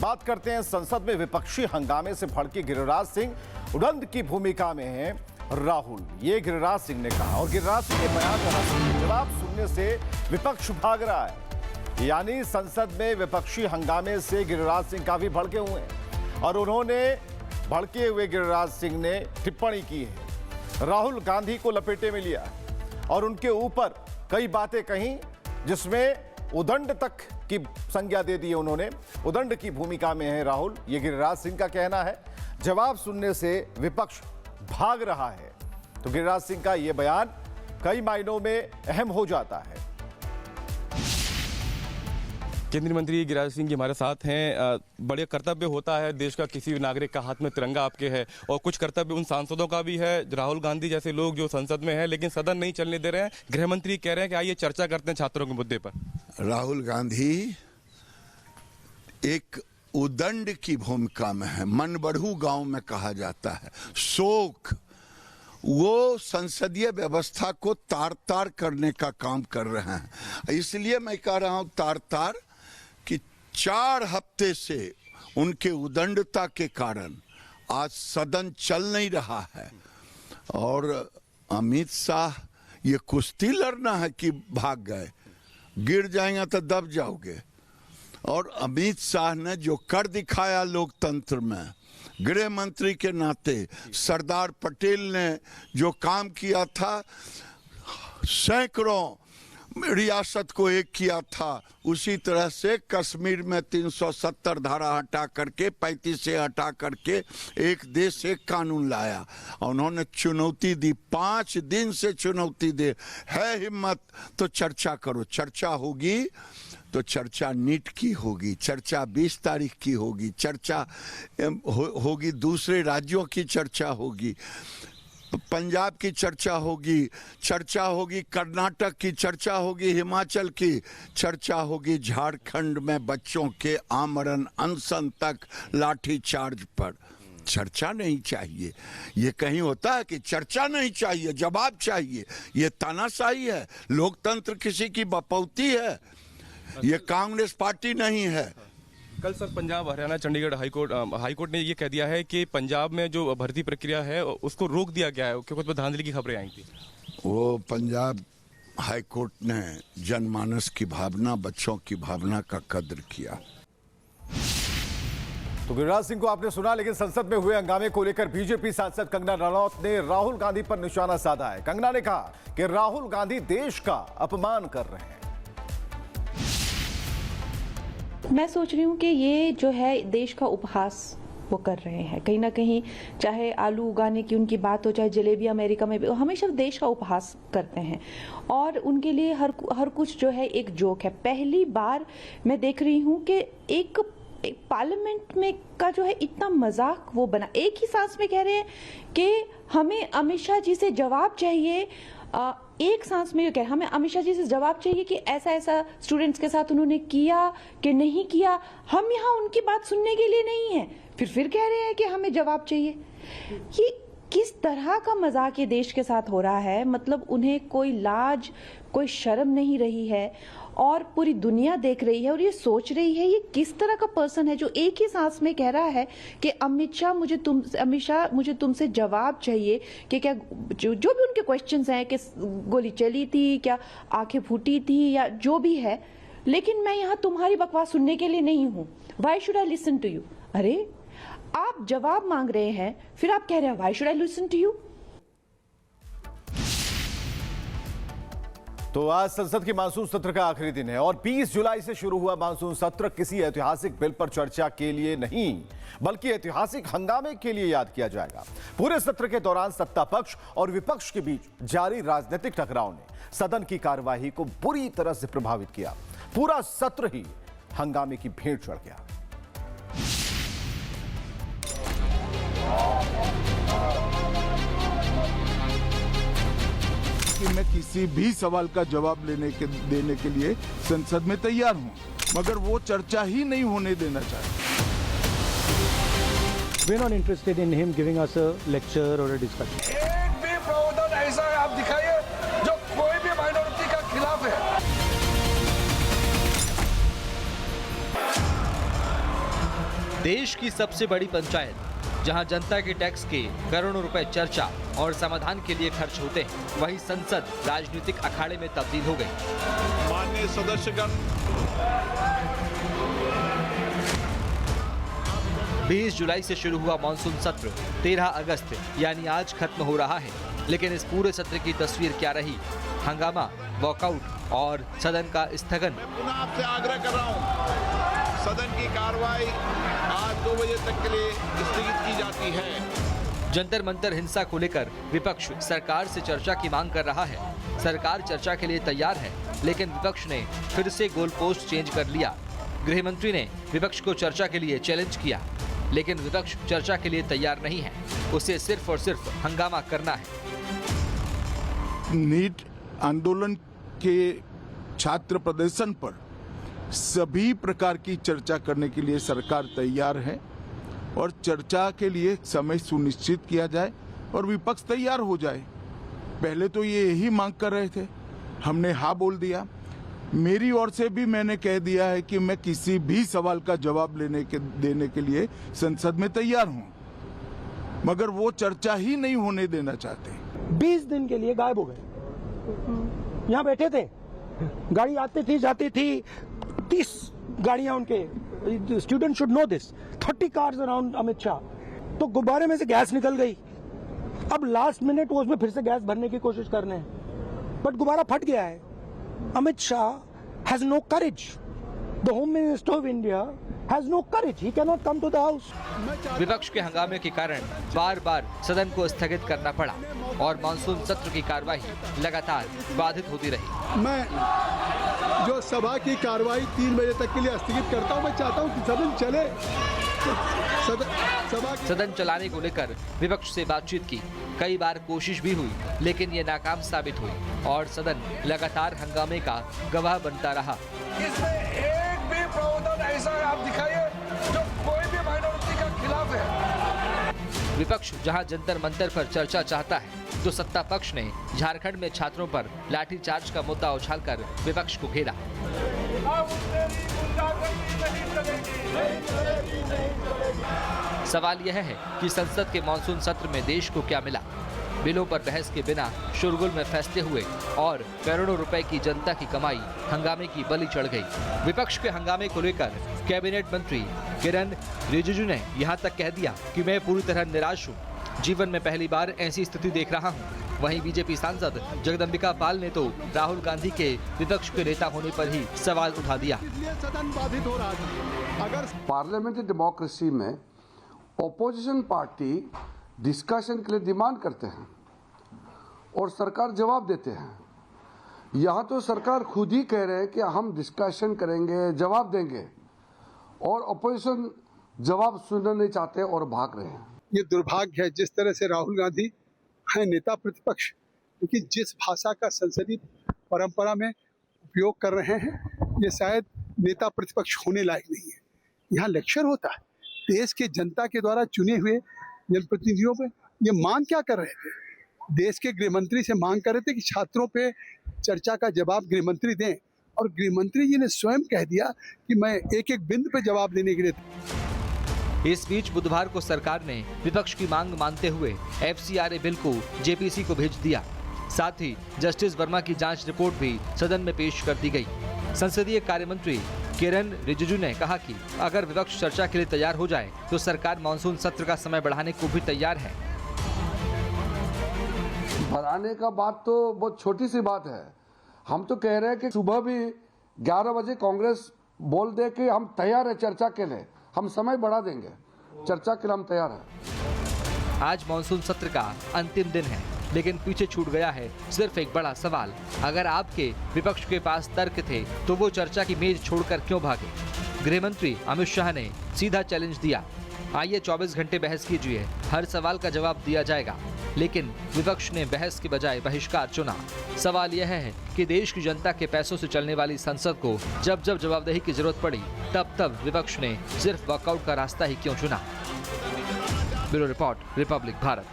बात करते हैं संसद में विपक्षी हंगामे से भड़के गिरिराज सिंह। उड़ंद की भूमिका में हैं राहुल, ये गिरिराज सिंह ने कहा। और गिरिराज सिंह के बयान का जवाब सुनने से विपक्ष भाग रहा है। यानी संसद में विपक्षी हंगामे से गिरिराज सिंह काफी भड़के हुए हैं और उन्होंने भड़के हुए गिरिराज सिंह ने टिप्पणी की है, राहुल गांधी को लपेटे में लिया और उनके ऊपर कई बातें कही जिसमें उदंड तक की संज्ञा दे दी है उन्होंने। उदंड की भूमिका में है राहुल, ये गिरिराज सिंह का कहना है। जवाब सुनने से विपक्ष भाग रहा है। तो गिरिराज सिंह का यह बयान कई मायनों में अहम हो जाता है। केंद्रीय मंत्री गिरिराज सिंह जी हमारे साथ हैं। बड़े कर्तव्य होता है देश का, किसी भी नागरिक का हाथ में तिरंगा आपके है और कुछ कर्तव्य उन सांसदों का भी है, राहुल गांधी जैसे लोग जो संसद में हैं लेकिन सदन नहीं चलने दे रहे हैं। गृह मंत्री कह रहे हैं कि आइए चर्चा करते हैं छात्रों के मुद्दे पर। राहुल गांधी एक उदंड की भूमिका में है, मनबढ़ू गांव में कहा जाता है, शोक। वो संसदीय व्यवस्था को तार तार करने का काम कर रहे हैं। इसलिए मैं कह रहा हूं तार तार कि 4 हफ्ते से उनके उदंडता के कारण आज सदन चल नहीं रहा है। और अमित शाह ये कुश्ती लड़ना है कि भाग गए, गिर जाएंगे तो दब जाओगे। और अमित शाह ने जो कर दिखाया लोकतंत्र में, गृह मंत्री के नाते सरदार पटेल ने जो काम किया था, सैकड़ों रियासत को एक किया था, उसी तरह से कश्मीर में 370 धारा हटा करके 35 से हटा करके एक देश एक कानून लाया। और उन्होंने चुनौती दी, 5 दिन से चुनौती दे। है हिम्मत तो चर्चा करो। चर्चा होगी तो चर्चा नीट की होगी, चर्चा 20 तारीख की होगी, चर्चा होगी दूसरे राज्यों की चर्चा होगी, पंजाब की चर्चा होगी, चर्चा होगी कर्नाटक की, चर्चा होगी हिमाचल की, चर्चा होगी झारखंड में बच्चों के आमरण अनशन तक लाठी चार्ज पर। चर्चा नहीं चाहिए। ये कहीं होता है कि चर्चा नहीं चाहिए, जवाब चाहिए। ये तानाशाही है। लोकतंत्र किसी की बपौती है, ये कांग्रेस पार्टी नहीं है। कल सर पंजाब हरियाणा चंडीगढ़ हाईकोर्ट ने ये कह दिया है कि पंजाब में जो भर्ती प्रक्रिया है उसको रोक दिया गया है क्योंकि उसमें धांधली की खबरें आई थी। वो पंजाब हाईकोर्ट ने जनमानस की भावना, बच्चों की भावना का कद्र किया। तो गिरिराज सिंह को आपने सुना, लेकिन संसद में हुए हंगामे को लेकर बीजेपी सांसद कंगना रनौत ने राहुल गांधी पर निशाना साधा है। कंगना ने कहा कि राहुल गांधी देश का अपमान कर रहे हैं। मैं सोच रही हूँ कि ये जो है देश का उपहास वो कर रहे हैं कहीं ना कहीं। चाहे आलू उगाने की उनकी बात हो, चाहे जलेबी अमेरिका में भी, हमेशा देश का उपहास करते हैं और उनके लिए हर कुछ जो है एक जोक है। पहली बार मैं देख रही हूँ कि एक पार्लियामेंट में का जो है इतना मजाक वो बना। एक ही सांस में कह रहे हैं कि हमें अमित शाह जी से जवाब चाहिए। एक सांस में कह हमें अमित शाह जी से जवाब चाहिए कि ऐसा ऐसा स्टूडेंट्स के साथ उन्होंने किया कि नहीं किया। हम यहाँ उनकी बात सुनने के लिए नहीं है, फिर कह रहे हैं कि हमें जवाब चाहिए। ये किस तरह का मजाक ये देश के साथ हो रहा है। मतलब उन्हें कोई लाज, कोई शर्म नहीं रही है और पूरी दुनिया देख रही है और ये सोच रही है ये किस तरह का पर्सन है जो एक ही सांस में कह रहा है कि अमित शाह मुझे तुमसे जवाब चाहिए कि क्या जो भी उनके क्वेश्चंस हैं कि गोली चली थी, क्या आंखें फूटी थी, या जो भी है, लेकिन मैं यहाँ तुम्हारी बकवास सुनने के लिए नहीं हूँ। Why should I listen to you. अरे आप जवाब मांग रहे हैं, फिर आप कह रहे हैं why should I listen to you. तो आज संसद के मानसून सत्र का आखिरी दिन है और 20 जुलाई से शुरू हुआ मानसून सत्र किसी ऐतिहासिक बिल पर चर्चा के लिए नहीं बल्कि ऐतिहासिक हंगामे के लिए याद किया जाएगा। पूरे सत्र के दौरान सत्ता पक्ष और विपक्ष के बीच जारी राजनीतिक टकराव ने सदन की कार्यवाही को बुरी तरह से प्रभावित किया। पूरा सत्र ही हंगामे की भेंट चढ़ गया। कि मैं किसी भी सवाल का जवाब देने के लिए संसद में तैयार हूं, मगर वो चर्चा ही नहीं होने देना चाहते। We're not interested in him giving us a lecture or a discussion. एक भी प्रावधान ऐसा है आप दिखाइए जो कोई भी माइनॉरिटी का खिलाफ है। देश की सबसे बड़ी पंचायत, जहां जनता के टैक्स के करोड़ों रुपए चर्चा और समाधान के लिए खर्च होते हैं, वहीं संसद राजनीतिक अखाड़े में तब्दील हो गई। माननीय सदस्यगण, 20 जुलाई से शुरू हुआ मानसून सत्र 13 अगस्त यानी आज खत्म हो रहा है, लेकिन इस पूरे सत्र की तस्वीर क्या रही? हंगामा, वॉकआउट और सदन का स्थगन। मैं पुनः आपसे आग्रह कर रहा हूं, सदन की कार्रवाई आज 2 बजे तक के लिए स्थगित की जाती है। जंतर मंतर हिंसा को लेकर विपक्ष सरकार से चर्चा की मांग कर रहा है। सरकार चर्चा के लिए तैयार है, लेकिन विपक्ष ने फिर से गोल पोस्ट चेंज कर लिया। गृह मंत्री ने विपक्ष को चर्चा के लिए चैलेंज किया, लेकिन विपक्ष चर्चा के लिए तैयार नहीं है। उसे सिर्फ और सिर्फ हंगामा करना है। नीट आंदोलन के छात्र प्रदर्शन पर सभी प्रकार की चर्चा करने के लिए सरकार तैयार है और चर्चा के लिए समय सुनिश्चित किया जाए और विपक्ष तैयार हो जाए। पहले तो ये यही मांग कर रहे थे, हमने हाँ बोल दिया। मेरी ओर से भी मैंने कह दिया है कि मैं किसी भी सवाल का जवाब देने के लिए संसद में तैयार हूं, मगर वो चर्चा ही नहीं होने देना चाहते। 20 दिन के लिए गायब हो गए। यहाँ बैठे थे, गाड़ी आती थी जाती थी, 30 गाड़ियां उनके। Student should know this. 30 cars around Amit Shah. तो गुब्बारे में से गैस निकल गई। अब लास्ट मिनट वो उसमें फिर से गैस भरने की कोशिश कर रहे हैं, बट गुब्बारा फट गया है। Amit Shah has no courage. The Home Minister of India has no courage. He cannot come to the house. विपक्ष के हंगामे के कारण बार बार सदन को स्थगित करना पड़ा और मानसून सत्र की कार्यवाही लगातार बाधित होती रही। मैं जो सभा की कार्रवाई 3 बजे तक के लिए स्थगित करता हूं, मैं चाहता हूं कि सदन चले। सदन चलाने को लेकर विपक्ष से बातचीत की, कई बार कोशिश भी हुई, लेकिन ये नाकाम साबित हुई और सदन लगातार हंगामे का गवाह बनता रहा। इसमें एक भी प्रावधान ऐसा आप दिखाइए जो कोई भी माइनॉरिटी का खिलाफ है। विपक्ष जहां जंतर मंतर पर चर्चा चाहता है, तो सत्ता पक्ष ने झारखंड में छात्रों पर लाठीचार्ज का मुद्दा उछालकर विपक्ष को घेरा। सवाल यह है कि संसद के मानसून सत्र में देश को क्या मिला? बिलों पर बहस के बिना शोरगुल में फैसले हुए और करोड़ों रुपए की जनता की कमाई हंगामे की बलि चढ़ गई। विपक्ष के हंगामे को लेकर कैबिनेट मंत्री किरण रिजिजू ने यहां तक कह दिया कि मैं पूरी तरह निराश हूं, जीवन में पहली बार ऐसी स्थिति देख रहा हूं। वहीं बीजेपी सांसद जगदम्बिका पाल ने तो राहुल गांधी के विपक्ष के नेता होने पर ही सवाल उठा दिया। सदन बाधित हो रहा था। अगर पार्लियामेंट्री डेमोक्रेसी में ऑपोजिशन पार्टी डिस्कशन के लिए डिमांड करते हैं और सरकार जवाब देते हैं। यहाँ तो सरकार खुद ही कह रहे हैं कि हम डिस्कशन करेंगे, जवाब देंगे, और ऑपोजिशन जवाब सुनना नहीं चाहते और भाग रहे हैं। ये दुर्भाग्य है जिस तरह से राहुल गांधी है नेता प्रतिपक्ष, लेकिन जिस भाषा का संसदीय परंपरा में उपयोग कर रहे हैं, ये शायद नेता प्रतिपक्ष होने लायक नहीं है। यहाँ लेक्चर होता है। देश के जनता के द्वारा चुने हुए जनप्रतिनिधियों पे ये मांग क्या कर रहे थे? देश के गृह मंत्री से मांग कर रहे थे कि छात्रों पे चर्चा का जवाब गृह मंत्री दें, और गृह मंत्री जी ने स्वयं कह दिया कि मैं एक एक बिंदु पे जवाब देने के लिए। इस बीच बुधवार को सरकार ने विपक्ष की मांग मानते हुए FCRA बिल को JPC को भेज दिया। साथ ही जस्टिस वर्मा की जांच रिपोर्ट भी सदन में पेश कर दी गई। संसदीय कार्य मंत्री किरण रिजिजू ने कहा कि अगर विपक्ष चर्चा के लिए तैयार हो जाए तो सरकार मानसून सत्र का समय बढ़ाने को भी तैयार है। बढ़ाने का बात तो बहुत छोटी सी बात है। हम तो कह रहे हैं कि सुबह भी 11 बजे कांग्रेस बोल दे कि हम तैयार है चर्चा के लिए, हम समय बढ़ा देंगे, चर्चा के लिए हम तैयार हैं। आज मानसून सत्र का अंतिम दिन है, लेकिन पीछे छूट गया है सिर्फ एक बड़ा सवाल। अगर आपके विपक्ष के पास तर्क थे तो वो चर्चा की मेज छोड़कर क्यों भागे? गृह मंत्री अमित शाह ने सीधा चैलेंज दिया, आइए 24 घंटे बहस कीजिए, हर सवाल का जवाब दिया जाएगा। लेकिन विपक्ष ने बहस के बजाय बहिष्कार चुना। सवाल यह है कि देश की जनता के पैसों से चलने वाली संसद को जब जब जवाबदेही की जरूरत पड़ी तब तब विपक्ष ने सिर्फ वॉकआउट का रास्ता ही क्यों चुना? Bureau report, Republic Bharat.